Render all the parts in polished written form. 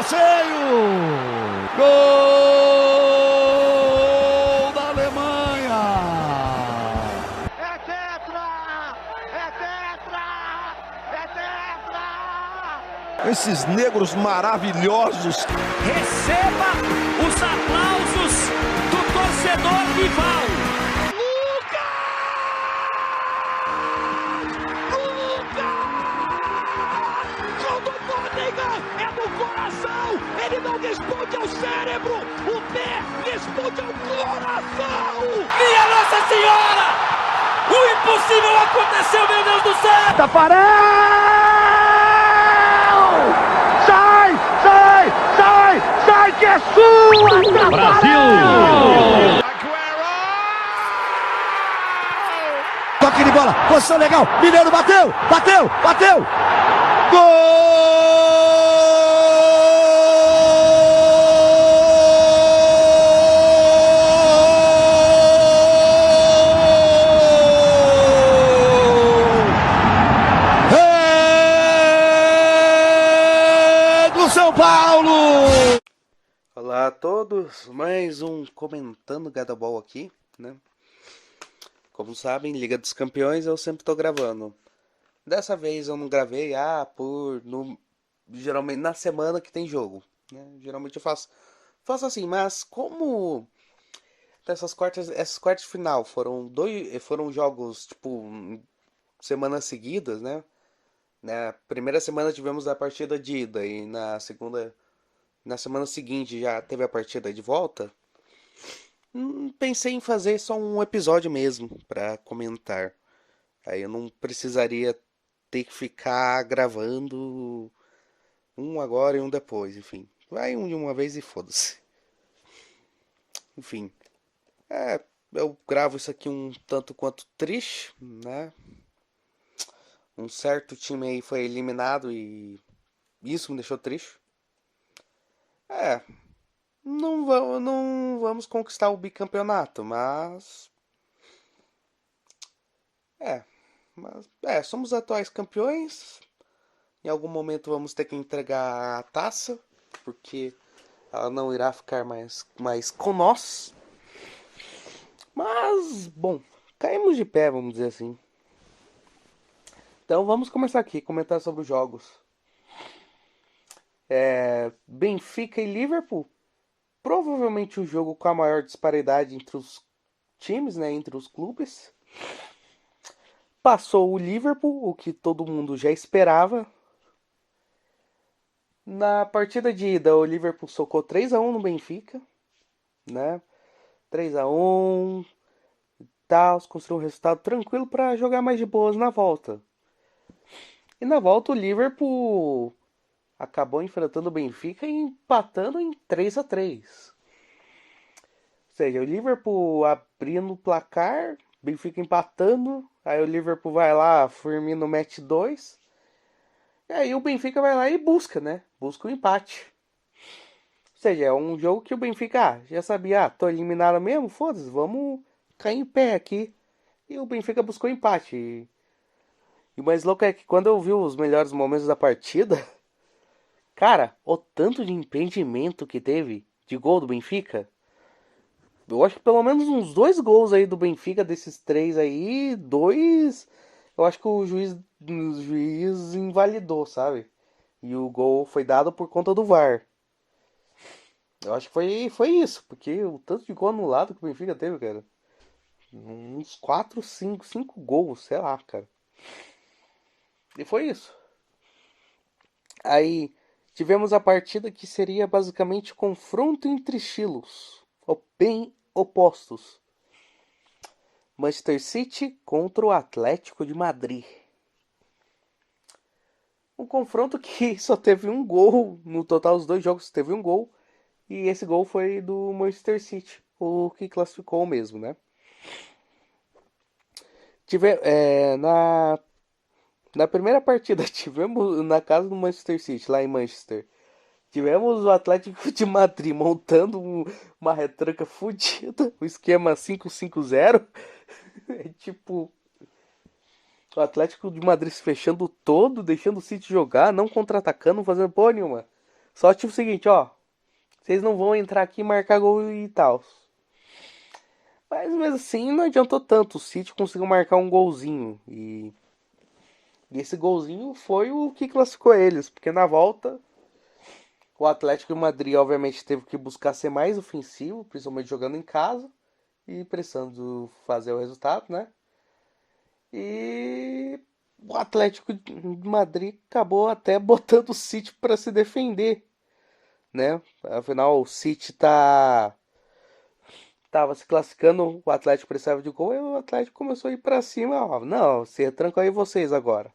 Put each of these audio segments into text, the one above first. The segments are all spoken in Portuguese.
passeio! Gol da Alemanha! É tetra! É tetra! É tetra! Esses negros maravilhosos. Receba os aplausos do torcedor rival. É do coração, ele não responde ao cérebro, o pé responde ao coração! Minha Nossa Senhora! O impossível aconteceu, meu Deus do céu! Tafarel! Sai, sai, sai, sai que é sua, Tafarel! Toque de bola, posição legal, Mineiro bateu, bateu, bateu! São Paulo! Olá a todos, mais um Comentando Gadabol aqui, né? Como sabem, Liga dos Campeões eu sempre tô gravando. Dessa vez eu não gravei, geralmente na semana que tem jogo, né? Geralmente eu faço assim, mas como essas quartas de final foram jogos tipo semanas seguidas, né? Na primeira semana tivemos a partida de ida e na semana seguinte já teve a partida de volta. Pensei em fazer só um episódio mesmo para comentar. Aí eu não precisaria ter que ficar gravando um agora e um depois, enfim. Vai um de uma vez e foda-se. Enfim. Eu gravo isso aqui um tanto quanto triste, né? Um certo time aí foi eliminado e isso me deixou triste. Não vamos conquistar o bicampeonato, mas somos atuais campeões. Em algum momento vamos ter que entregar a taça, porque ela não irá ficar mais com nós. Mas, bom, caímos de pé, vamos dizer assim. Então vamos começar aqui, comentar sobre os jogos. Benfica e Liverpool. Provavelmente o jogo com a maior disparidade entre os times, né, entre os clubes. Passou o Liverpool, o que todo mundo já esperava. Na partida de ida, o Liverpool socou 3-1 no Benfica, né? 3-1 e tal, construiu um resultado tranquilo para jogar mais de boas na volta. E na volta o Liverpool acabou enfrentando o Benfica e empatando em 3-3. Ou seja, o Liverpool abrindo o placar, Benfica empatando, aí o Liverpool vai lá, Firmino mete 2. E aí o Benfica vai lá e busca, né? Busca o empate. Ou seja, é um jogo que o Benfica já sabia, tô eliminado mesmo, foda-se, vamos cair em pé aqui. E o Benfica buscou o empate. E o mais louco é que quando eu vi os melhores momentos da partida, cara, o tanto de impedimento que teve de gol do Benfica, eu acho que pelo menos uns 2 gols aí do Benfica, desses 3 aí, 2, eu acho que o juiz invalidou, sabe? E o gol foi dado por conta do VAR. Eu acho que foi isso, porque o tanto de gol anulado que o Benfica teve, cara. Uns 4, 5 gols, sei lá, cara. E foi isso. Aí tivemos a partida que seria basicamente confronto entre estilos, bem opostos. Manchester City contra o Atlético de Madrid. Um confronto que só teve um gol, no total os 2 jogos teve um gol, e esse gol foi do Manchester City, o que classificou mesmo, né? Na primeira partida, tivemos na casa do Manchester City, lá em Manchester. Tivemos o Atlético de Madrid montando uma retranca fodida, o esquema 5-5-0. É tipo, o Atlético de Madrid se fechando todo, deixando o City jogar, não contra-atacando, não fazendo porra nenhuma. Só tipo o seguinte, ó. Vocês não vão entrar aqui e marcar gol e tal. Mas mesmo assim não adiantou tanto. O City conseguiu marcar um golzinho. E esse golzinho foi o que classificou eles. Porque na volta, o Atlético de Madrid obviamente teve que buscar ser mais ofensivo, principalmente jogando em casa. E precisando fazer o resultado, né? E o Atlético de Madrid acabou até botando o City para se defender, né? Afinal, o City tava se classificando, o Atlético precisava de gol, e o Atlético começou a ir para cima, ó, não, você tranca aí vocês agora.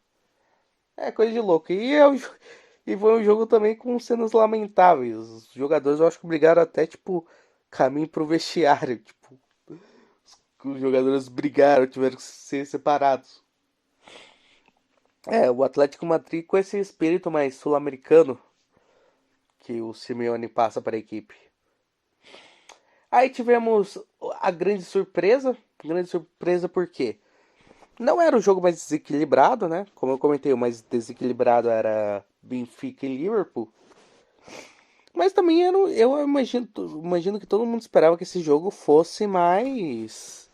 É coisa de louco. E foi um jogo também com cenas lamentáveis. Os jogadores eu acho que brigaram até tipo caminho pro vestiário, tipo, os jogadores brigaram, tiveram que ser separados. É, o Atlético Madrid com esse espírito mais sul-americano que o Simeone passa para a equipe. Aí tivemos a grande surpresa porque não era o jogo mais desequilibrado, né? Como eu comentei, o mais desequilibrado era Benfica e Liverpool. Mas também era, eu imagino que todo mundo esperava que esse jogo fosse mais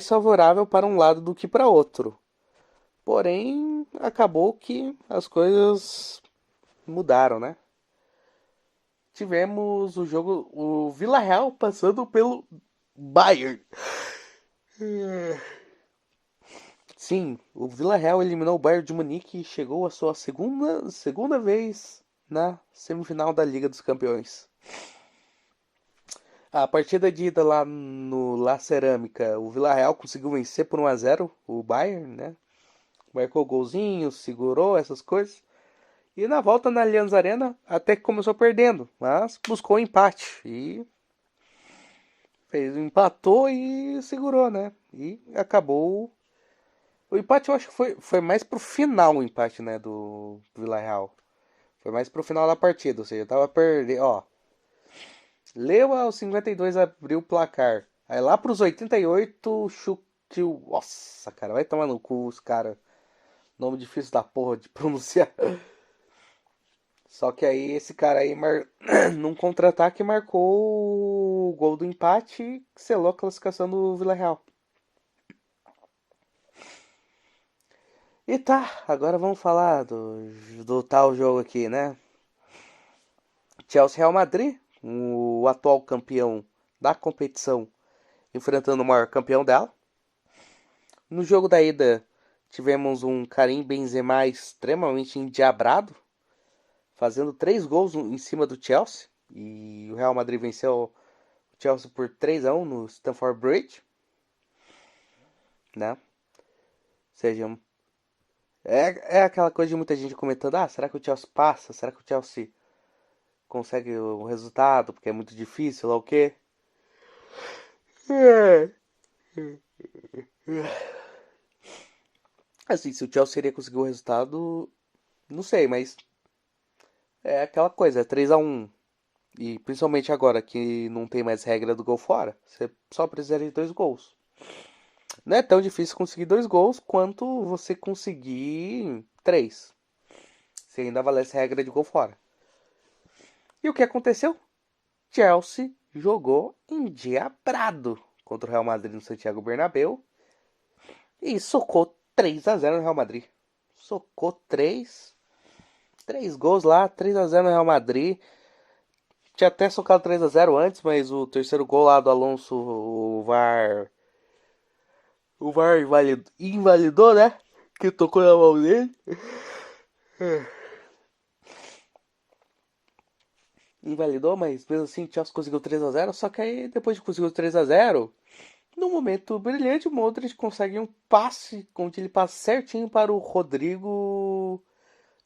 favorável para um lado do que para outro. Porém, acabou que as coisas mudaram, né? Tivemos o jogo, o Villarreal passando pelo Bayern. Sim, o Villarreal eliminou o Bayern de Munique e chegou à sua segunda vez na semifinal da Liga dos Campeões. A partida de ida lá no La Cerâmica, o Villarreal conseguiu vencer por 1-0 o Bayern, né? Marcou golzinho, segurou essas coisas. E na volta na Allianz Arena, até que começou perdendo, mas buscou o empate e empatou e segurou, né? E acabou. O empate eu acho que foi mais pro final o empate, né, do Villarreal. Foi mais pro final da partida, ou seja, tava perdendo, ó. Leu aos 52 abriu o placar. Aí lá pros 88, Chuquil. Nossa, cara, vai tomar no cu os cara. Nome difícil da porra de pronunciar. Só que aí esse cara aí, num contra-ataque, marcou o gol do empate e selou a classificação do Villarreal. E tá, agora vamos falar do tal jogo aqui, né? Chelsea Real Madrid, o atual campeão da competição, enfrentando o maior campeão dela. No jogo da ida, tivemos um Karim Benzema extremamente endiabrado, fazendo 3 gols em cima do Chelsea. E o Real Madrid venceu o Chelsea por 3-1 no Stamford Bridge, né? Ou seja, é aquela coisa de muita gente comentando: ah, será que o Chelsea passa? Será que o Chelsea consegue o resultado? Porque é muito difícil, lá o quê? Assim, se o Chelsea iria conseguir o resultado, não sei, mas é aquela coisa, é 3-1. E principalmente agora que não tem mais regra do gol fora, você só precisa de 2 gols. Não é tão difícil conseguir 2 gols quanto você conseguir 3. Se ainda valesse a regra de gol fora. E o que aconteceu? Chelsea jogou endiabrado contra o Real Madrid no Santiago Bernabéu e socou 3-0 no Real Madrid. Socou 3 gols lá, 3-0 no Real Madrid. Tinha até socado 3-0 antes, mas o terceiro gol lá do Alonso, o VAR invalidou, né? Que tocou na mão dele. Invalidou, mas mesmo assim o Chelsea conseguiu 3-0. Só que aí, depois de conseguir o 3-0, num momento brilhante, o Modric consegue um passe, onde ele passa certinho para o Rodrigo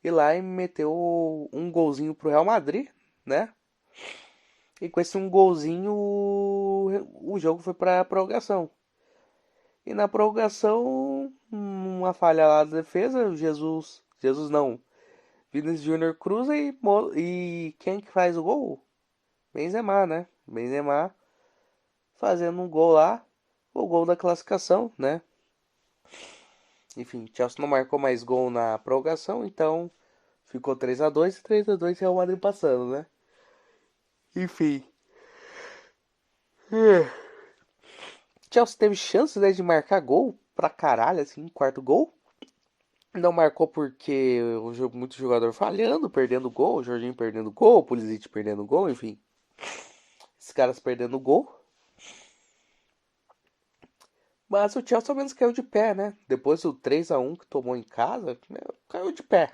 ir lá e meteu um golzinho pro Real Madrid, né? E com esse um golzinho, o jogo foi para a prorrogação. E na prorrogação, uma falha lá da defesa, Jesus não, Vinícius Júnior cruza e quem que faz o gol? Benzema, né? Benzema fazendo um gol lá, o gol da classificação, né? Enfim, Chelsea não marcou mais gol na prorrogação, então ficou 3-2 e 3-2 Real Madrid passando, né? Enfim. Chelsea teve chance, né, de marcar gol pra caralho, assim, quarto gol. Não marcou porque muito jogador falhando, perdendo gol, o Jorginho perdendo gol, o Pulisic perdendo gol, enfim. Esses caras perdendo gol. Mas o Chelsea ao menos caiu de pé, né? Depois do 3-1 que tomou em casa, caiu de pé.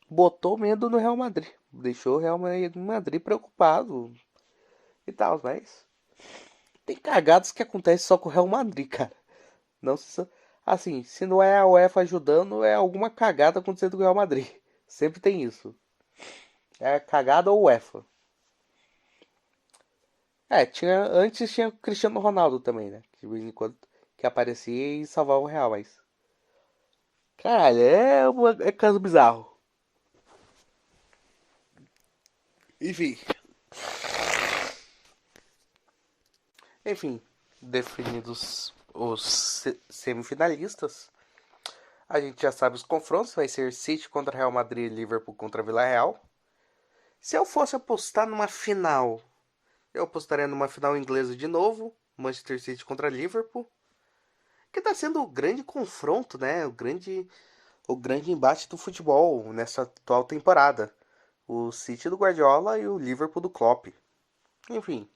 Botou medo no Real Madrid. Deixou o Real Madrid preocupado e tal, mas... Tem cagadas que acontecem só com o Real Madrid, cara. Não se... Assim, se não é a UEFA ajudando, é alguma cagada acontecendo com o Real Madrid. Sempre tem isso. É cagada ou UEFA. Antes tinha o Cristiano Ronaldo também, né? Que de vez em quando que aparecia e salvava o Real, mas... Caralho, é caso bizarro. Enfim, definidos os semifinalistas, a gente já sabe os confrontos, vai ser City contra Real Madrid e Liverpool contra Villarreal. Se eu fosse apostar numa final, eu apostaria numa final inglesa de novo, Manchester City contra Liverpool, que está sendo o grande confronto, né? O grande embate do futebol nessa atual temporada. O City do Guardiola e o Liverpool do Klopp. Enfim.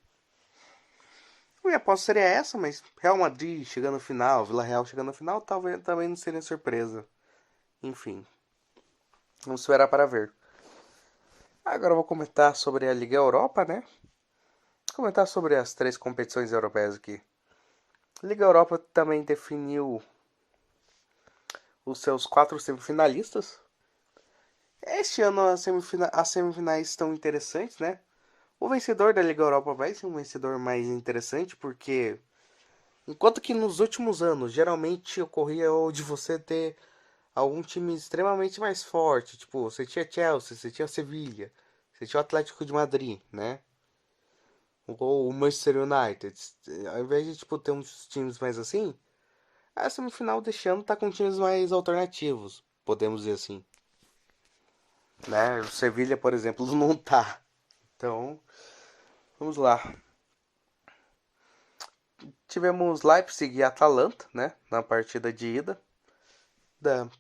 A minha aposta seria essa, mas Real Madrid chegando no final, Vila Real chegando no final, talvez também não seria surpresa. Enfim. Vamos esperar para ver. Agora eu vou comentar sobre a Liga Europa, né? Vou comentar sobre as 3 competições europeias aqui. A Liga Europa também definiu os seus 4 semifinalistas. Este ano as semifinais estão interessantes, né? O vencedor da Liga Europa vai ser um vencedor mais interessante, porque enquanto que nos últimos anos geralmente ocorria o de você ter algum time extremamente mais forte, tipo, você tinha Chelsea, você tinha Sevilha, você tinha o Atlético de Madrid, né? Ou o Manchester United. Ao invés de tipo ter uns times mais assim, a semifinal deste ano tá com times mais alternativos, podemos dizer assim. Né? O Sevilha, por exemplo, não tá. Então, vamos lá. Tivemos Leipzig e Atalanta, né, na partida de ida.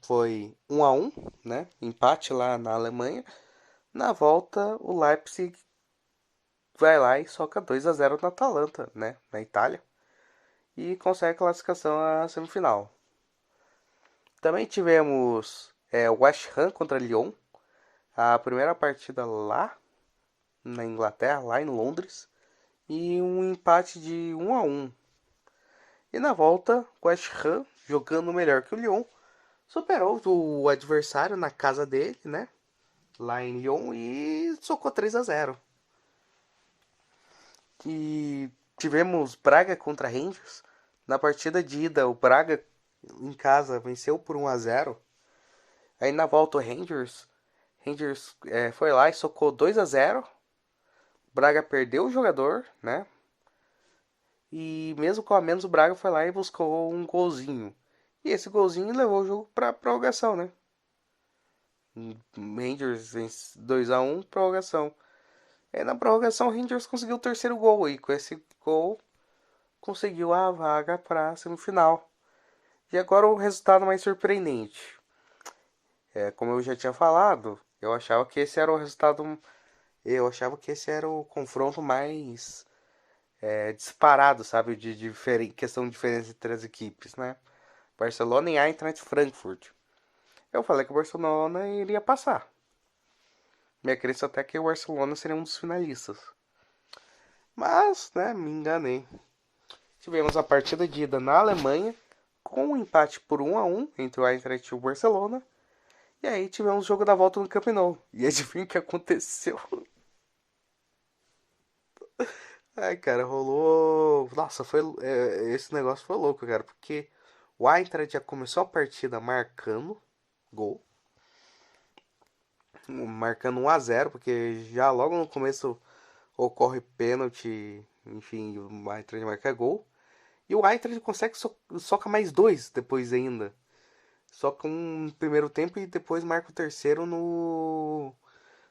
Foi 1-1, né, empate lá na Alemanha. Na volta, o Leipzig vai lá e soca 2-0 na Atalanta, né, na Itália. E consegue a classificação à semifinal. Também tivemos West Ham contra Lyon. A primeira partida lá na Inglaterra, lá em Londres. E um empate de 1-1. E na volta, o West Ham, jogando melhor que o Lyon, superou o adversário na casa dele, né? Lá em Lyon e socou 3-0. E tivemos Braga contra Rangers. Na partida de ida, o Braga em casa venceu por 1-0. Aí na volta o Rangers foi lá e socou 2-0. Braga perdeu o jogador, né? E mesmo com a menos, o Braga foi lá e buscou um golzinho. E esse golzinho levou o jogo pra prorrogação, né? Rangers vence 2-1, prorrogação. E na prorrogação, o Rangers conseguiu o terceiro gol. E com esse gol, conseguiu a vaga pra semifinal. E agora o resultado mais surpreendente. Como eu já tinha falado, eu achava que esse era o resultado... Eu achava que esse era o confronto mais... disparado, sabe, de questão de diferença entre as equipes, né? Barcelona e Eintracht Frankfurt. Eu falei que o Barcelona iria passar. Minha crença até que o Barcelona seria um dos finalistas. Mas, né, me enganei. Tivemos a partida de ida na Alemanha, com um empate por 1-1 entre o Eintracht e o Barcelona. E aí tivemos o jogo da volta no Camp Nou. E adivinha o que aconteceu? Ai, cara, rolou. Nossa, esse negócio foi louco, cara. Porque o Eintracht já começou a partida marcando gol. Marcando 1-0, porque já logo no começo ocorre pênalti. Enfim, o Eintracht marca gol. E o Eintracht consegue socar mais 2 depois ainda. só com um primeiro tempo e depois marca o terceiro no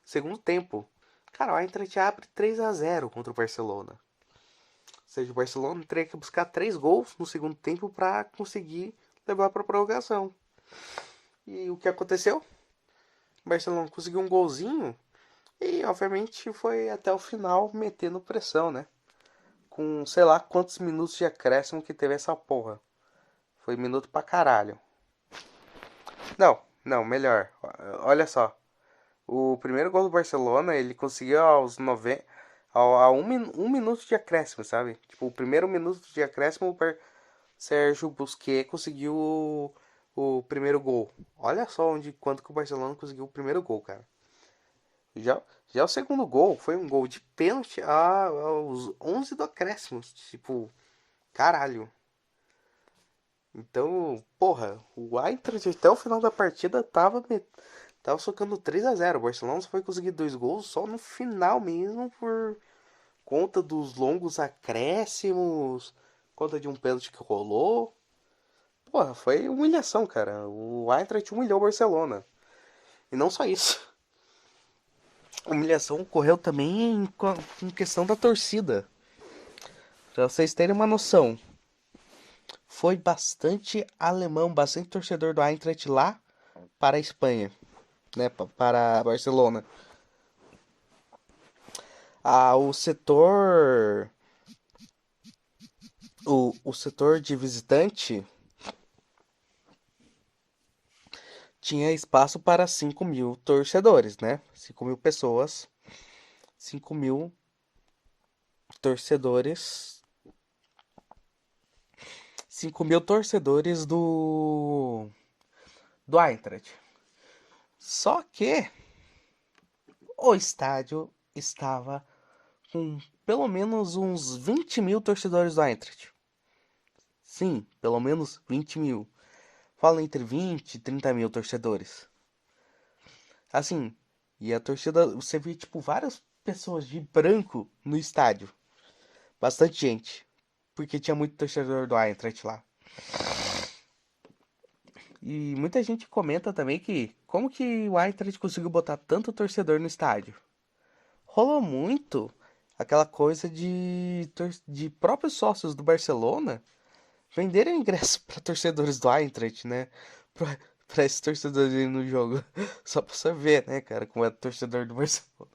segundo tempo. Cara, o Eintracht abre 3-0 contra o Barcelona. Ou seja, o Barcelona teria que buscar 3 gols no segundo tempo para conseguir levar para a prorrogação. E o que aconteceu? O Barcelona conseguiu um golzinho e, obviamente, foi até o final metendo pressão, né? Com sei lá quantos minutos de acréscimo que teve essa porra. Foi minuto pra caralho. Não, melhor. Olha só. O primeiro gol do Barcelona, ele conseguiu aos 90. A um minuto de acréscimo, sabe? Tipo, o primeiro minuto de acréscimo, o Sérgio Busquets conseguiu o primeiro gol. Olha só quanto que o Barcelona conseguiu o primeiro gol, cara. Já, já o segundo gol foi um gol de pênalti aos 11 do acréscimo. Tipo, caralho. Então, porra, o Eintracht até o final da partida tava socando 3-0. O Barcelona só foi conseguir 2 gols só no final mesmo por conta dos longos acréscimos, conta de um pênalti que rolou. Porra, foi humilhação, cara. O Eintracht humilhou o Barcelona. E não só isso. A humilhação ocorreu também com questão da torcida. Pra vocês terem uma noção. Foi bastante alemão, bastante torcedor do Eintracht lá para a Espanha, né, para Barcelona. O setor o setor de visitante tinha espaço para 5.000 torcedores, né? 5.000 pessoas, 5.000 torcedores, 5.000 torcedores do Eintracht. Só que o estádio estava com pelo menos uns 20.000 torcedores do Eintracht. Sim, pelo menos 20.000. Fala entre 20 e 30.000 torcedores. Assim, e a torcida, você vê tipo várias pessoas de branco no estádio. Bastante gente. Porque tinha muito torcedor do Eintracht lá. E muita gente comenta também que como que o Eintracht conseguiu botar tanto torcedor no estádio? Rolou muito aquela coisa de próprios sócios do Barcelona venderem ingresso para torcedores do Eintracht, né? Pra esses torcedores aí no jogo. Só pra você ver, né, cara, como é torcedor do Barcelona.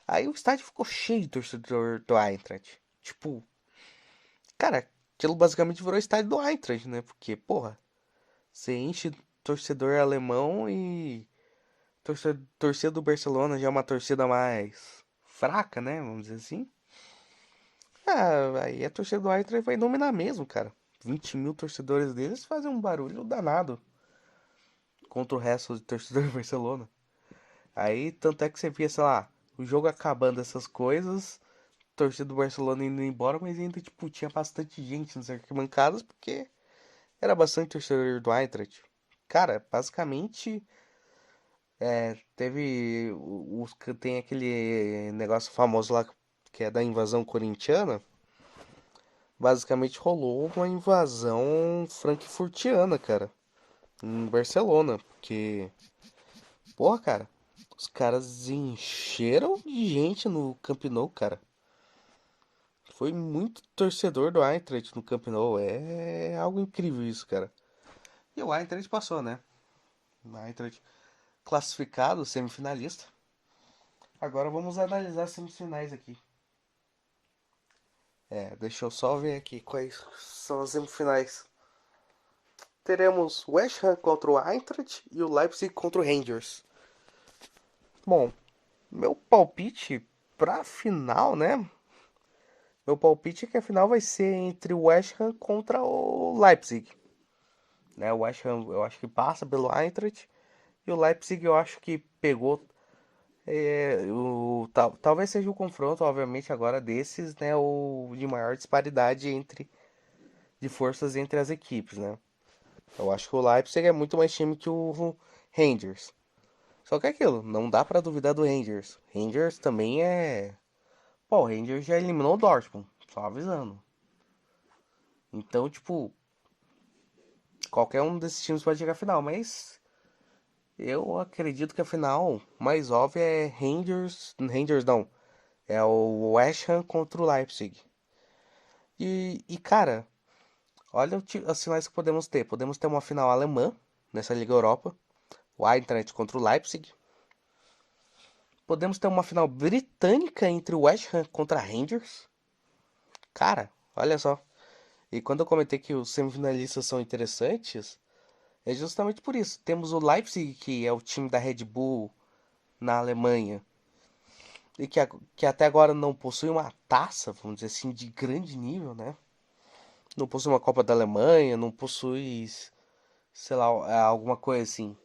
Aí o estádio ficou cheio de torcedor do Eintracht. Tipo, cara, aquilo basicamente virou estádio do Eintracht, né? Porque, porra, você enche torcedor alemão e torcida do Barcelona já é uma torcida mais fraca, né? Vamos dizer assim. Aí a torcida do Eintracht vai dominar mesmo, cara. 20.000 torcedores deles fazem um barulho danado contra o resto do torcedor do Barcelona. Aí, tanto é que você via, sei lá, o jogo acabando, essas coisas, torcida do Barcelona indo embora, mas ainda, tipo, tinha bastante gente nas arquibancadas, porque era bastante torcedor do Eintracht. Cara, basicamente, tem aquele negócio famoso lá, que é da invasão corintiana. Basicamente rolou uma invasão frankfurtiana, cara, em Barcelona, porque, porra, cara, os caras encheram de gente no Camp Nou, cara. Foi muito torcedor do Eintracht no Camp Nou, é algo incrível isso, cara. E o Eintracht passou, né? O Eintracht classificado, semifinalista. Agora vamos analisar as semifinais aqui. Deixa eu só ver aqui quais são as semifinais. Teremos West Ham contra o Eintracht e o Leipzig contra o Rangers. Bom, meu palpite pra final, né? Meu palpite é que a final vai ser entre o West Ham contra o Leipzig. Né? O West Ham eu acho que passa pelo Eintracht. E o Leipzig eu acho que pegou. Talvez seja o confronto, obviamente, agora desses, né? O de maior disparidade de forças entre as equipes, né? Eu acho que o Leipzig é muito mais time que o Rangers. Só que é aquilo, não dá pra duvidar do Rangers. Rangers também é. Pô, o Rangers já eliminou o Dortmund, só avisando. Então, tipo, qualquer um desses times pode chegar à final, mas eu acredito que a final mais óbvia é Rangers não, é o West Ham contra o Leipzig. Cara, olha as finais que podemos ter. Podemos ter uma final alemã nessa Liga Europa, o Eintracht contra o Leipzig. Podemos ter uma final britânica entre o West Ham contra Rangers. Cara, olha só. E quando eu comentei que os semifinalistas são interessantes, é justamente por isso. Temos o Leipzig, que é o time da Red Bull na Alemanha, e que até agora não possui uma taça, vamos dizer assim, de grande nível, né? Não possui uma Copa da Alemanha, não possui, sei lá, alguma coisa assim.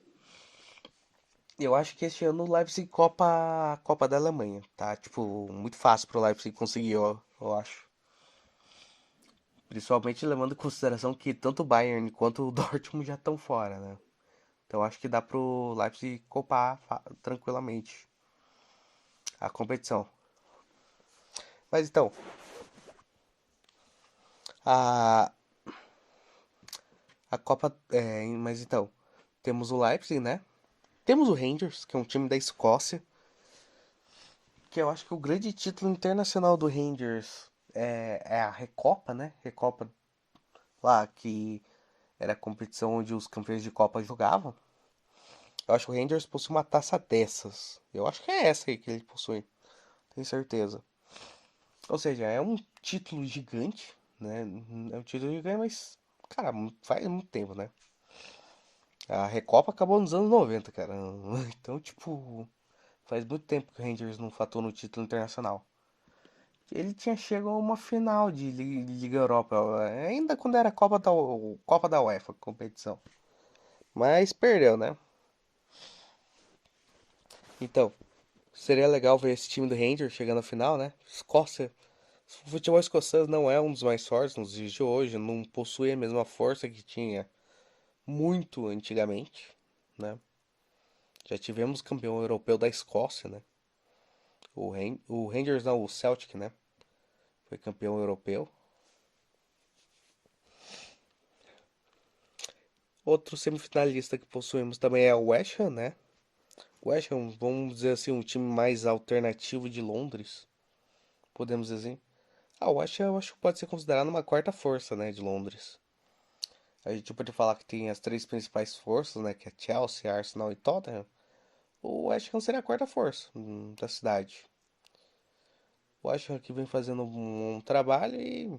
Eu acho que este ano o Leipzig Copa da Alemanha, tá? Tipo, muito fácil pro Leipzig conseguir, eu acho. Principalmente levando em consideração que tanto o Bayern quanto o Dortmund já estão fora, né? Então acho que dá pro Leipzig copar tranquilamente a competição. Mas então, a, a Copa. Mas então, temos o Leipzig, né? Temos o Rangers, que é um time da Escócia. Que eu acho que o grande título internacional do Rangers é a Recopa, né? Recopa lá, que era a competição onde os campeões de Copa jogavam. Eu acho que o Rangers possui uma taça dessas. Eu acho que é essa aí que ele possui. Tenho certeza. Ou seja, é um título gigante, né? É um título gigante, mas, cara, faz muito tempo, né? A Recopa acabou nos anos 90, cara. Então, tipo, faz muito tempo que o Rangers não fatou no título internacional. Ele tinha chegado a uma final de Liga Europa, ainda quando era Copa da UEFA, competição. Mas perdeu, né? Então, seria legal ver esse time do Rangers chegando à final, né? Escócia. O futebol escocês não é um dos mais fortes nos dias de hoje, não possui a mesma força que tinha muito antigamente, né? Já tivemos campeão europeu da Escócia, né? O Rangers não, o Celtic, né? Foi campeão europeu. Outro semifinalista que possuímos também é o West Ham, né? O West Ham, vamos dizer assim, um time mais alternativo de Londres, podemos dizer assim. O West Ham eu acho que pode ser considerado uma quarta força, né, de Londres. A gente pode falar que tem as três principais forças, né, que é Chelsea, Arsenal e Tottenham. O West Ham seria a quarta força da cidade. O West Ham que vem fazendo um trabalho e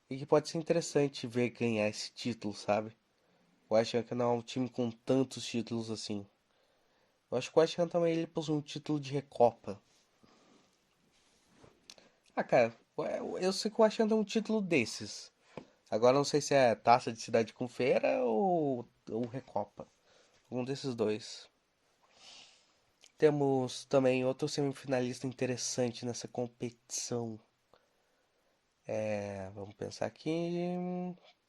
que pode ser interessante ver ganhar esse título, sabe? O West Ham que não é um time com tantos títulos assim. Eu acho que o West Ham também ele possui um título de Recopa. Cara, eu sei que o West Ham tem um título desses. Agora não sei se é Taça de Cidade com Feira ou Recopa. Um desses dois. Temos também outro semifinalista interessante nessa competição. Vamos pensar aqui.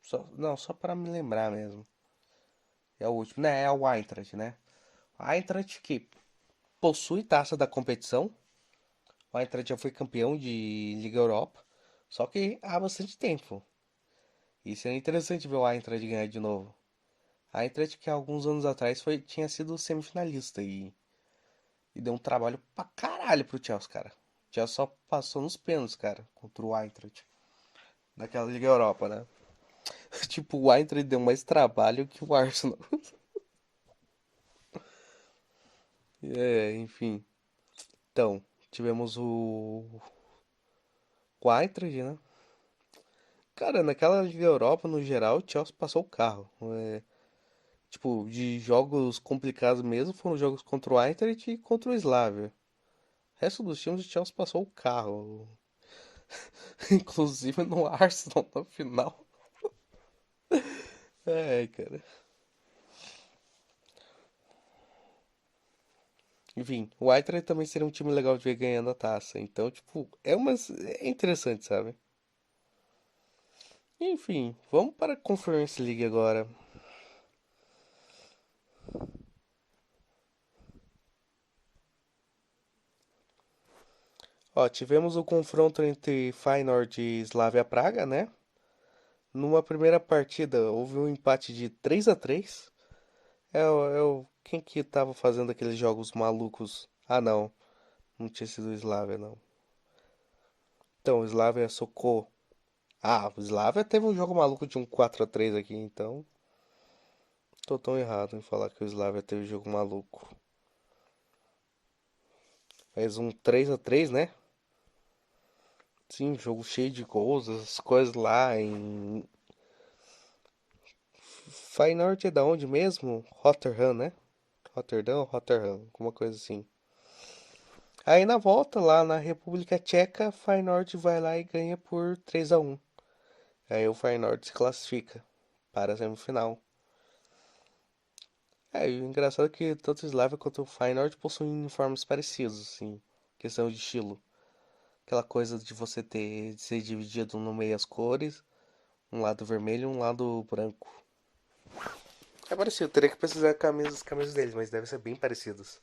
Só para me lembrar mesmo. É o último, né? É o Eintracht, né? A Eintracht que possui taça da competição. O Eintracht já foi campeão de Liga Europa. Só que há bastante tempo. E seria interessante ver o Eintracht ganhar de novo. A Eintracht que há alguns anos atrás tinha sido semifinalista e deu um trabalho pra caralho pro Chelsea, cara. O Chelsea só passou nos pênaltis, cara, contra o Eintracht. Naquela Liga Europa, né? Tipo, o Eintracht deu mais trabalho que o Arsenal. Enfim. Então, tivemos o Eintracht, né? Cara, naquela Liga Europa, no geral, o Chelsea passou o carro. Tipo, de jogos complicados mesmo, foram jogos contra o Eintracht e contra o Slavia. O resto dos times, o Chelsea passou o carro. Inclusive no Arsenal, na final. Cara. Enfim, o Eintracht também seria um time legal de ver ganhando a taça. Então, tipo, é interessante, sabe? Enfim, vamos para a Conference League agora. Ó, tivemos o confronto entre Feyenoord e Slavia Praga, né? Numa primeira partida houve um empate de 3-3. Quem que tava fazendo aqueles jogos malucos? Ah, não. Não tinha sido o Slavia, não. Então, o Slavia socou. Ah, o Slavia teve um jogo maluco de um 4-3 aqui, então. Tô tão errado em falar que o Slavia teve um jogo maluco. Mas um 3-3, né? Sim, jogo cheio de gols, as coisas lá em. Feyenoord é da onde mesmo? Rotterdam, né? Rotterdam, alguma coisa assim. Aí na volta, lá na República Tcheca, Feyenoord vai lá e ganha por 3-1. Aí o Feyenoord se classifica para a semifinal. E o engraçado é que tanto o Slavia quanto o Feyenoord possuem uniformes parecidos, assim, questão de estilo. Aquela coisa de você ter de ser dividido no meio as cores, um lado vermelho e um lado branco. É parecido, teria que precisar camisas deles, mas devem ser bem parecidos.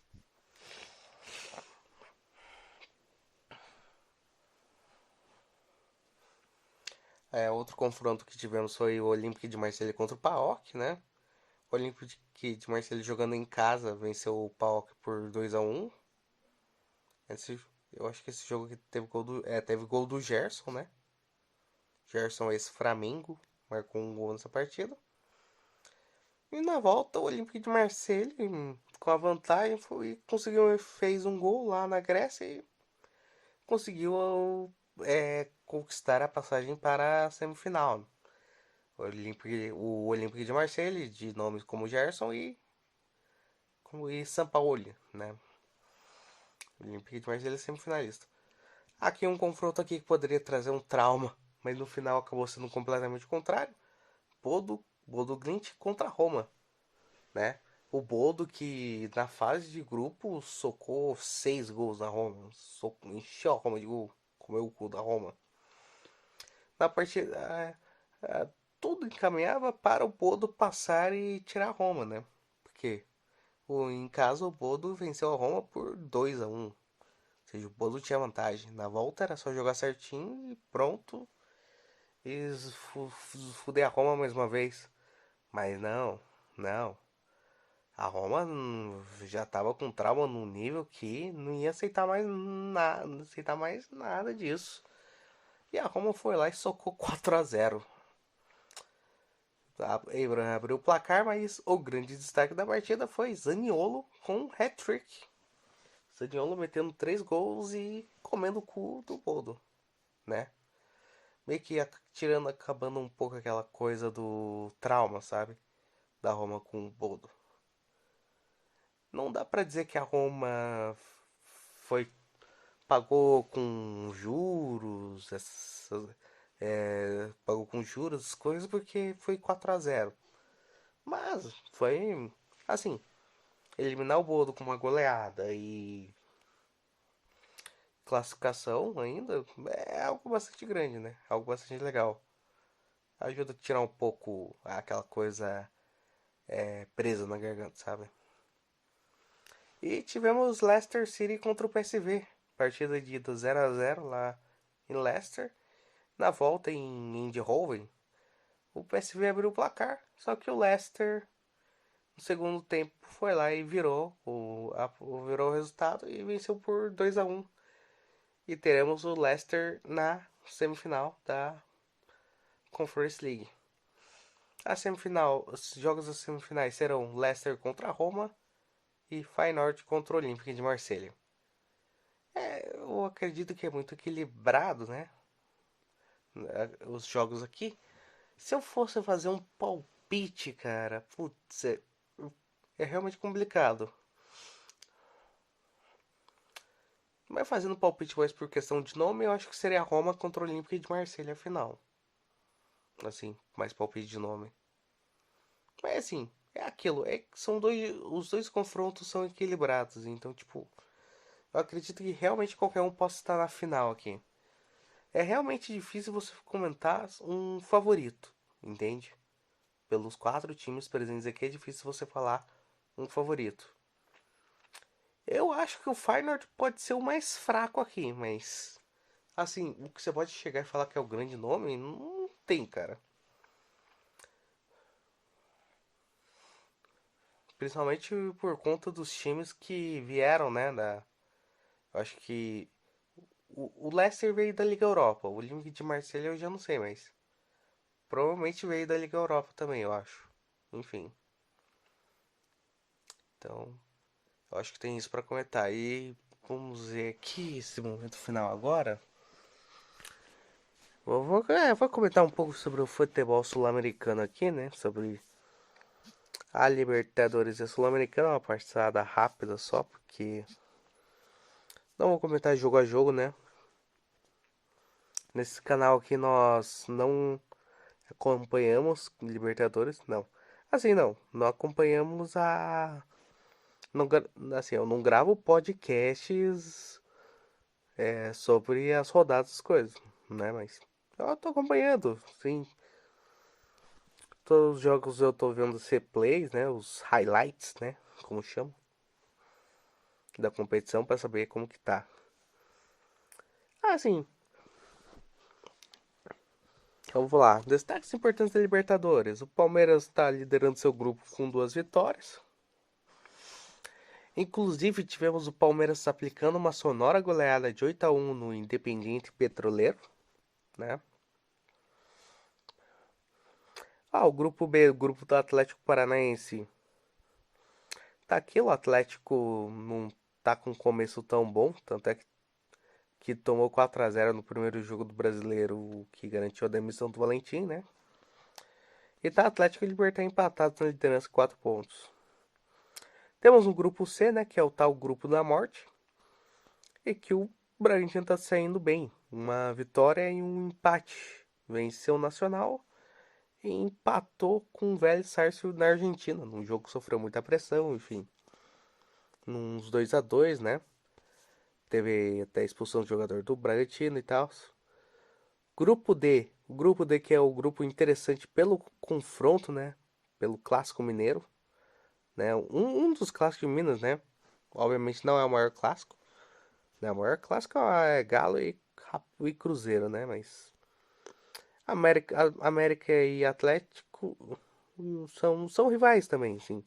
Outro confronto que tivemos foi o Olympique de Marseille contra o PAOK, né? O Olympique de Marseille jogando em casa venceu o PAOK por 2-1. Eu acho que esse jogo aqui teve gol do Gerson, né? Gerson, esse Flamengo, marcou um gol nessa partida. E na volta, o Olympique de Marseille, com a vantagem, fez um gol lá na Grécia e conseguiu conquistar a passagem para a semifinal. O Olympique de Marseille, de nomes como Gerson e Sampaoli, né? O Olympique de Marseille é semifinalista. Aqui um confronto aqui que poderia trazer um trauma, mas no final acabou sendo completamente o contrário. Bodo Glimt contra Roma, né? O Bodo que na fase de grupo socou 6 gols na Roma, encheu a Roma de gol, comeu o cu da Roma. Na partida, tudo encaminhava para o Bodo passar e tirar a Roma, né? Porque em casa o Bodo venceu a Roma por 2-1. Ou seja, o Bodo tinha vantagem. Na volta era só jogar certinho e pronto. E fuder a Roma mais uma vez. Mas não, não. A Roma já tava com trauma num nível que não ia aceitar mais nada, não aceitar mais nada disso. E a Roma foi lá e socou 4-0. Abraham abriu o placar, mas o grande destaque da partida foi Zaniolo com um hat-trick. Zaniolo metendo 3 gols e comendo o cu do Bodo, né? Meio que acabando um pouco aquela coisa do trauma, sabe? Da Roma com o Bodo. Não dá pra dizer que a Roma foi pagou com juros, pagou com juros as coisas porque foi 4-0. Mas foi assim, eliminar o Bodo com uma goleada e classificação ainda é algo bastante grande, né? Algo bastante legal. Ajuda a tirar um pouco aquela coisa presa na garganta, sabe? E tivemos Leicester City contra o PSV. Partida de ida 0-0 lá em Leicester. Na volta em Eindhoven, o PSV abriu o placar, só que o Leicester no segundo tempo foi lá e virou o resultado e venceu por 2-1. E teremos o Leicester na semifinal da Conference League. Os jogos das semifinais serão Leicester contra Roma e Feyenoord contra o Olympique de Marseille. Eu acredito que é muito equilibrado, né? Os jogos aqui. Se eu fosse fazer um palpite, cara, putz, é realmente complicado. Mas fazendo palpite mais por questão de nome, eu acho que seria Roma contra o Olympique de Marseille a final. Assim, mais palpite de nome. Mas assim, é aquilo. Os dois confrontos são equilibrados. Então, tipo, eu acredito que realmente qualquer um possa estar na final aqui. É realmente difícil você comentar um favorito, entende? Pelos 4 times presentes aqui é difícil você falar um favorito. Eu acho que o Feyenoord pode ser o mais fraco aqui, mas assim, o que você pode chegar e falar que é o grande nome, não tem, cara. Principalmente por conta dos times que vieram, né? Eu acho que o Leicester veio da Liga Europa. O Olympique de Marselha eu já não sei, mas provavelmente veio da Liga Europa também, eu acho. Enfim. Então, eu acho que tem isso pra comentar. E vamos ver aqui esse momento final agora. Vou comentar um pouco sobre o futebol sul-americano aqui, né? Sobre a Libertadores e a Sul-Americana, uma passada rápida só, porque não vou comentar jogo a jogo, né? Nesse canal aqui nós não acompanhamos Libertadores, não. Assim, não acompanhamos a... Não, assim, eu não gravo podcasts sobre as rodadas das coisas, né? Mas eu tô acompanhando, sim. Todos os jogos eu tô vendo os replays, né? Os highlights, né? Como chama. Da competição para saber como que tá. Assim, vamos lá. Destaques importantes da Libertadores. O Palmeiras está liderando seu grupo com 2 vitórias. Inclusive, tivemos o Palmeiras aplicando uma sonora goleada de 8-1 no Independiente Petroleiro, né? O grupo B, o grupo do Atlético Paranaense. Tá aqui, o Atlético não tá com um começo tão bom, tanto é que tomou 4-0 no primeiro jogo do Brasileiro, o que garantiu a demissão do Valentim, né? E tá Atlético e Libertad empatados na liderança 4 pontos. Temos um grupo C, né, que é o tal grupo da morte, e que o Bragantino tá saindo bem. Uma vitória e um empate. Venceu o Nacional e empatou com o Vélez Sarsfield na Argentina, num jogo que sofreu muita pressão, enfim. Uns 2-2, né? Teve até a expulsão do jogador do Bragantino e tal. Grupo D. O grupo D que é o grupo interessante pelo confronto, né? Pelo Clássico Mineiro. Né? Um dos clássicos de Minas, né? Obviamente não é o maior clássico. Né? O maior clássico é Galo e Cruzeiro, né? Mas América e Atlético são rivais também, sim.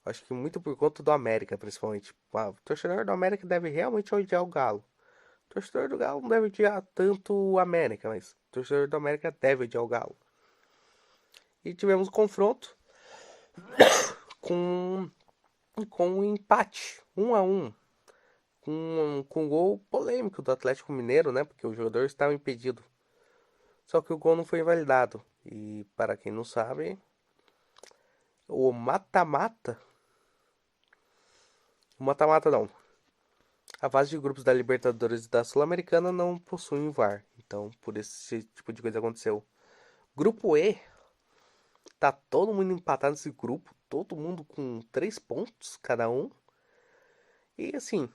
Acho que muito por conta do América, principalmente. O torcedor do América deve realmente odiar o Galo. O torcedor do Galo não deve odiar tanto o América, mas o torcedor do América deve odiar o Galo. E tivemos um confronto com um empate, 1-1, com um gol polêmico do Atlético Mineiro, né? Porque o jogador estava impedido. Só que o gol não foi invalidado. E para quem não sabe, o mata-mata não. A fase de grupos da Libertadores e da Sul-Americana não possuem VAR. Então, por esse tipo de coisa aconteceu. Grupo E, tá todo mundo empatado nesse grupo. Todo mundo com 3 pontos cada um. E assim,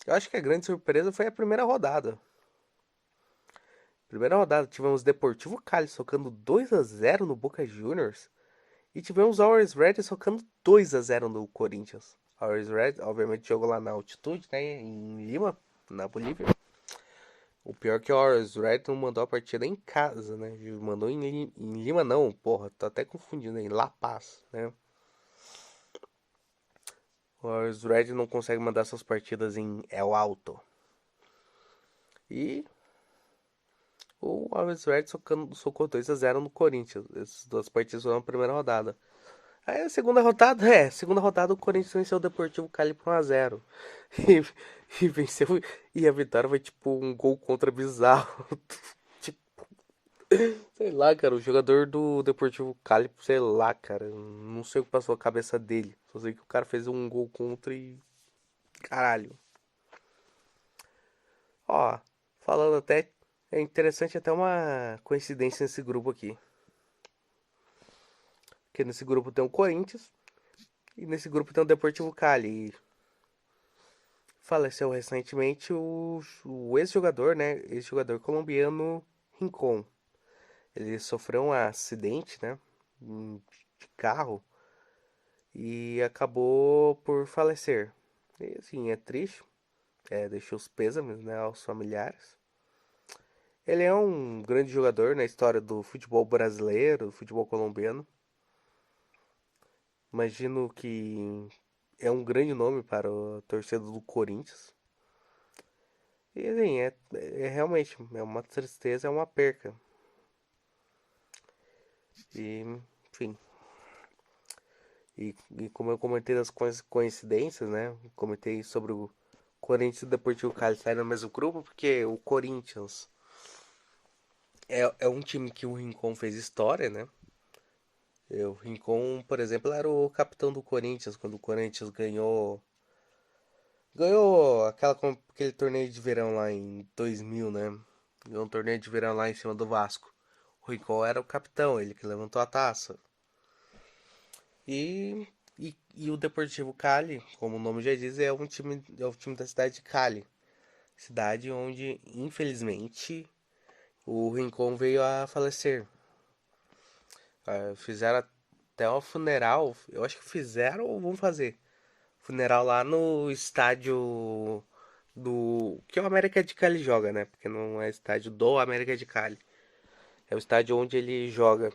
eu acho que a grande surpresa foi a primeira rodada. Primeira rodada tivemos Deportivo Cali socando 2-0 no Boca Juniors. E tivemos Always Red socando 2-0 no Corinthians. Always Red, obviamente, jogou lá na altitude, né? Em Lima, na Bolívia. O pior é que o Always Red não mandou a partida em casa, né? Mandou em Lima, não, porra. Tô até confundindo aí. La Paz, né? O Always Red não consegue mandar suas partidas em El Alto. E o Always Red socou 2-0 no Corinthians. Essas duas partidas foram na primeira rodada. Aí a segunda rodada o Corinthians venceu o Deportivo Cali por 1-0. E venceu, e a vitória foi tipo um gol contra bizarro. Tipo, sei lá, cara, o jogador do Deportivo Cali, sei lá, cara, não sei o que passou a cabeça dele. Só sei que o cara fez um gol contra e... Caralho. Ó, falando até, é interessante até uma coincidência nesse grupo aqui. Porque nesse grupo tem o Corinthians e nesse grupo tem o Deportivo Cali. E faleceu recentemente o ex-jogador, né? Ex-jogador colombiano Rincon. Ele sofreu um acidente, né? De carro e acabou por falecer. E assim, é triste. Deixou os pêsames, né, aos familiares. Ele é um grande jogador na história do futebol brasileiro, do futebol colombiano. Imagino que é um grande nome para a torcida do Corinthians. E assim, é realmente é uma tristeza, é uma perca. E, enfim. E como eu comentei das coincidências, né? Comentei sobre o Corinthians e o Deportivo Cali sair no mesmo grupo, porque o Corinthians é um time que o Rincon fez história, né? O Rincon, por exemplo, era o capitão do Corinthians quando o Corinthians ganhou aquele torneio de verão lá em 2000, né? Ganhou um torneio de verão lá em cima do Vasco. O Rincon era o capitão, ele que levantou a taça. E o Deportivo Cali, como o nome já diz, é o time da cidade de Cali. Cidade onde, infelizmente, o Rincon veio a falecer. Fizeram até um funeral, eu acho que fizeram ou vão fazer. Funeral lá no estádio que o América de Cali joga, né? Porque não é estádio do América de Cali. É o estádio onde ele joga.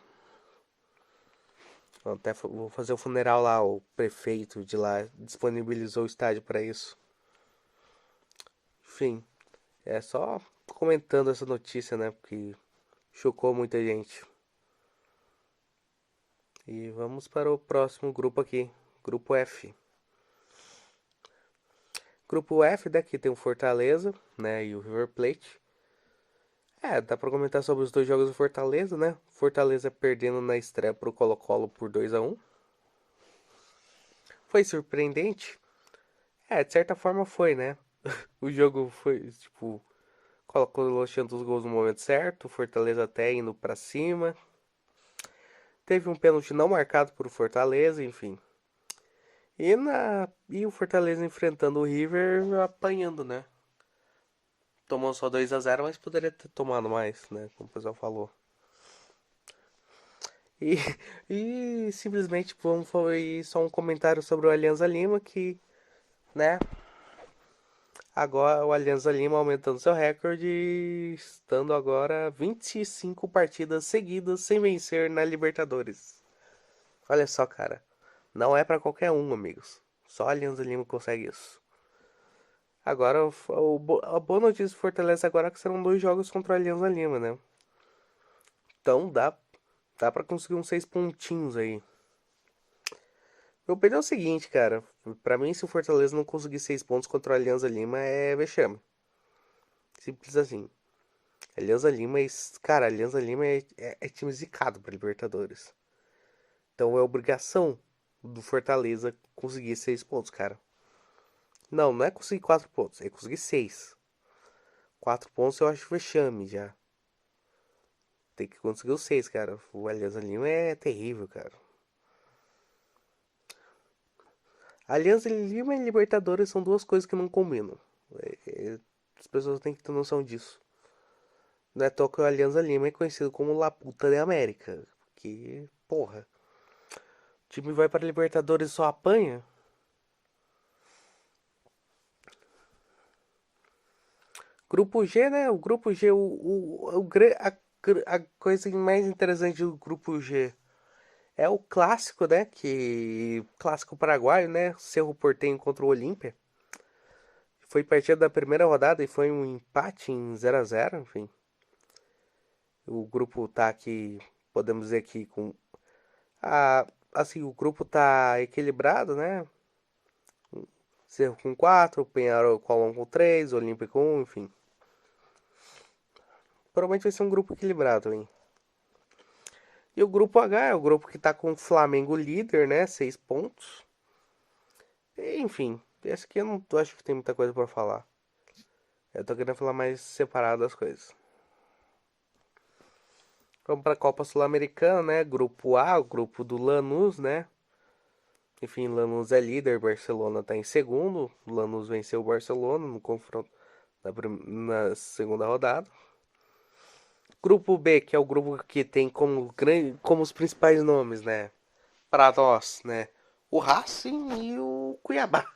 Até vou fazer o funeral lá, o prefeito de lá disponibilizou o estádio para isso. Enfim, é só comentando essa notícia, né? Porque chocou muita gente. E vamos para o próximo grupo aqui, grupo F. Grupo F, daqui tem o Fortaleza, né, e o River Plate. Dá pra comentar sobre os dois jogos do Fortaleza, né? Fortaleza perdendo na estreia pro Colo-Colo por 2-1. Foi surpreendente? De certa forma foi, né? O jogo foi, tipo, Colo-Colo achando os gols no momento certo, o Fortaleza até indo pra cima. Teve um pênalti não marcado por Fortaleza, enfim. E o Fortaleza enfrentando o River apanhando, né? Tomou só 2-0, mas poderia ter tomado mais, né? Como o pessoal falou. E, e simplesmente foi só um comentário sobre o Alianza Lima que, né? Agora o Alianza Lima aumentando seu recorde, estando agora 25 partidas seguidas sem vencer na Libertadores. Olha só, cara. Não é pra qualquer um, amigos. Só a Alianza Lima consegue isso. Agora, a boa notícia do Fortaleza agora é que serão 2 jogos contra a Alianza Lima, né? Então dá pra conseguir uns 6 pontinhos aí. Meu opinião é o seguinte, cara. Pra mim, se o Fortaleza não conseguir 6 pontos contra a Alianza Lima, é vexame. Simples assim. Alianza Lima cara, Alianza Lima é time zicado pra Libertadores. Então é obrigação do Fortaleza conseguir 6 pontos, cara. Não é conseguir 4 pontos, é conseguir 6. 4 pontos eu acho vexame já. Tem que conseguir os 6, cara. O Alianza Lima é terrível, cara. Alianza Lima e Libertadores são duas coisas que não combinam. As pessoas têm que ter noção disso. Não é à toa que o Alianza Lima é conhecido como La Puta de América. Porque, porra, o time vai para Libertadores e só apanha. Grupo G, né? O Grupo G, a coisa mais interessante do Grupo G é o clássico, né? Clássico paraguaio, né? Cerro Porteño contra o Olímpia. Foi partida da primeira rodada e foi um empate em 0-0, enfim. O grupo tá aqui, podemos dizer que com assim, o grupo tá equilibrado, né? Cerro com 4, Penharol com 3, Olímpia com 1, enfim. Provavelmente vai ser um grupo equilibrado, hein? E o grupo H é o grupo que tá com o Flamengo líder, né? 6 pontos. E, enfim, esse aqui eu não acho que tem muita coisa pra falar. Eu tô querendo falar mais separado das coisas. Vamos pra Copa Sul-Americana, né? Grupo A, o grupo do Lanús, né? Enfim, Lanús é líder, Barcelona tá em segundo. Lanús venceu o Barcelona no confronto na segunda rodada. Grupo B, que é o grupo que tem como os principais nomes, né? Para nós, né? O Racing e o Cuiabá.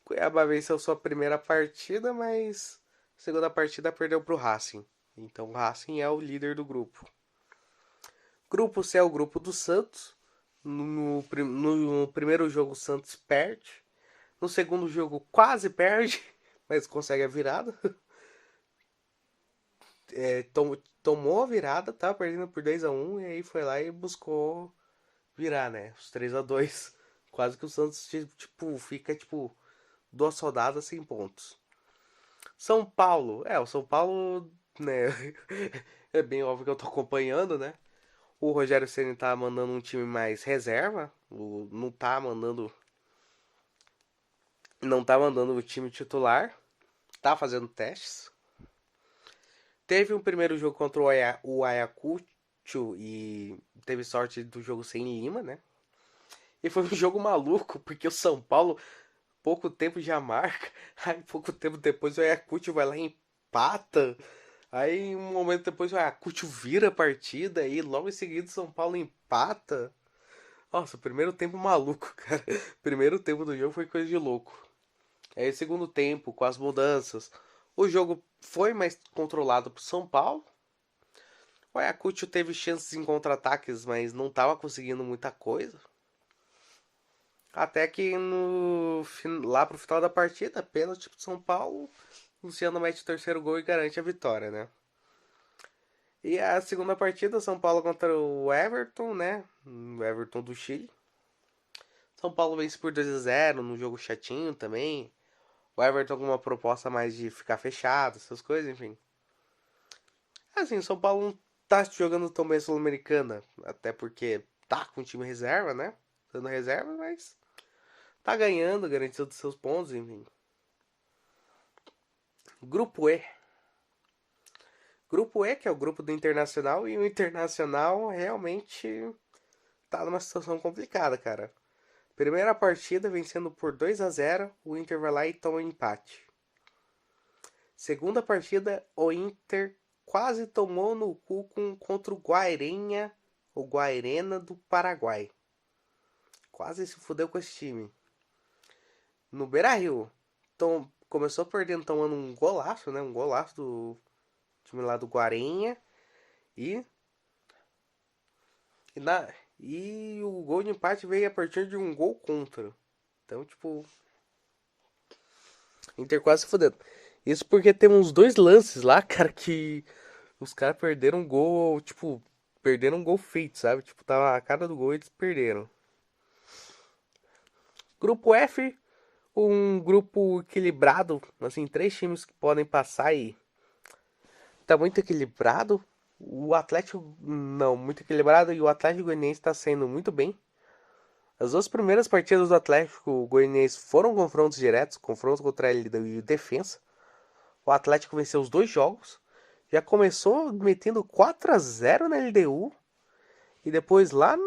Cuiabá venceu sua primeira partida, mas segunda partida perdeu pro Racing. Então o Racing é o líder do grupo. Grupo C é o grupo do Santos, No primeiro jogo o Santos perde. No segundo jogo quase perde, mas consegue a virada. Tomou a virada, tá perdendo por 2-1 e aí foi lá e buscou virar, né? Os 3-2. Quase que o Santos tipo fica tipo 2 rodadas sem pontos. São Paulo, o São Paulo, né? É bem óbvio que eu tô acompanhando, né? O Rogério Ceni tá mandando um time mais reserva, não tá mandando o time titular, tá fazendo testes. Teve um primeiro jogo contra o Ayacucho e teve sorte do jogo sem Lima, né? E foi um jogo maluco, porque o São Paulo, pouco tempo já marca, aí pouco tempo depois o Ayacucho vai lá e empata. Aí um momento depois o Ayacucho vira a partida e logo em seguida o São Paulo empata. Nossa, primeiro tempo maluco, cara. Primeiro tempo do jogo foi coisa de louco. Aí segundo tempo, com as mudanças, o jogo foi mais controlado pro São Paulo. O Ayacucho teve chances em contra-ataques, mas não estava conseguindo muita coisa. Até que lá pro final da partida, pênalti pro São Paulo, Luciano mete o terceiro gol e garante a vitória, né? E a segunda partida, São Paulo contra o Everton, né? O Everton do Chile. São Paulo vence por 2-0 num jogo chatinho também. O Everton com uma proposta mais de ficar fechado, essas coisas, enfim. Assim, o São Paulo não tá jogando tão bem a Sul-Americana, até porque tá com o time reserva, né? Dando reserva, mas tá ganhando, garantindo seus pontos, enfim. Grupo E. Grupo E, que é o grupo do Internacional, e o Internacional realmente tá numa situação complicada, cara. Primeira partida vencendo por 2-0, o Inter vai lá e toma um empate. Segunda partida, o Inter quase tomou no cu contra o Guairenha, o Guairena do Paraguai. Quase se fudeu com esse time. No Beira-Rio, começou perdendo, tomando um golaço, né? Um golaço do time lá do Guarenha. E o gol de empate veio a partir de um gol contra. Então, tipo, Inter quase se fudendo. Isso porque tem uns dois lances lá, cara, que os caras perderam um gol, tipo, perderam um gol feito, sabe? Tipo, tava a cara do gol e eles perderam. Grupo F, um grupo equilibrado, assim, 3 times que podem passar aí. Tá muito equilibrado. O Atlético, não, muito equilibrado e o Atlético Goianiense tá saindo muito bem. As 2 primeiras partidas do Atlético Goianiense foram confrontos diretos, confronto contra a LDU e Defensa. O Atlético venceu os 2 jogos. Já começou metendo 4-0 na LDU. E depois lá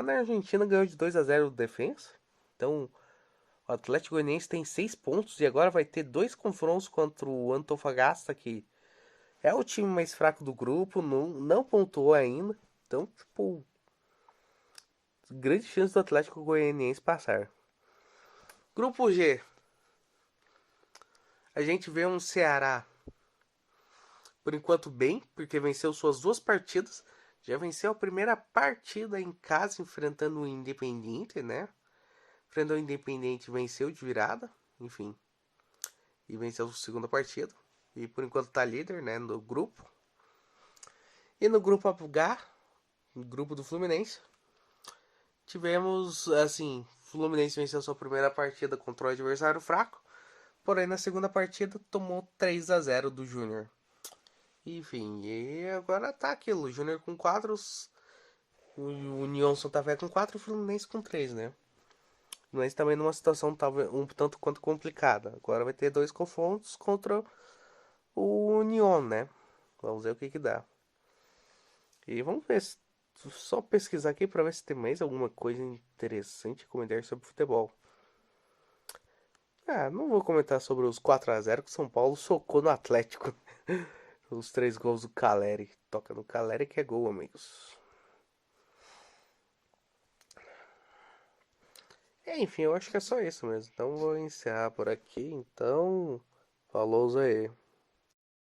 na Argentina ganhou de 2-0 do Defensa. Então o Atlético Goianiense tem 6 pontos e agora vai ter 2 confrontos contra o Antofagasta, que é o time mais fraco do grupo, não pontuou ainda. Então, tipo, grande chance do Atlético Goianiense passar. Grupo G. A gente vê um Ceará, por enquanto, bem, porque venceu suas 2 partidas. Já venceu a primeira partida em casa, enfrentando o Independiente, né? Enfrentou o Independiente, venceu de virada, enfim. E venceu a segunda partida. E por enquanto tá líder, né, no grupo. E no grupo H, no grupo do Fluminense, tivemos, assim, Fluminense venceu sua primeira partida contra o adversário fraco, porém na segunda partida tomou 3-0 do Júnior. Enfim, e agora tá aquilo, o Júnior com 4, o União Santa Fé com 4 e o Fluminense com 3, né? Mas também numa situação talvez um tanto quanto complicada. Agora vai ter 2 confrontos contra o União, né? Vamos ver o que dá. E vamos ver, só pesquisar aqui para ver se tem mais alguma coisa interessante a comentar sobre futebol. Não vou comentar sobre os 4-0 que o São Paulo socou no Atlético. Os 3 gols do Caleri. Toca no Caleri que é gol, amigos. Enfim, eu acho que é só isso mesmo. Então vou encerrar por aqui. Então, falou aí.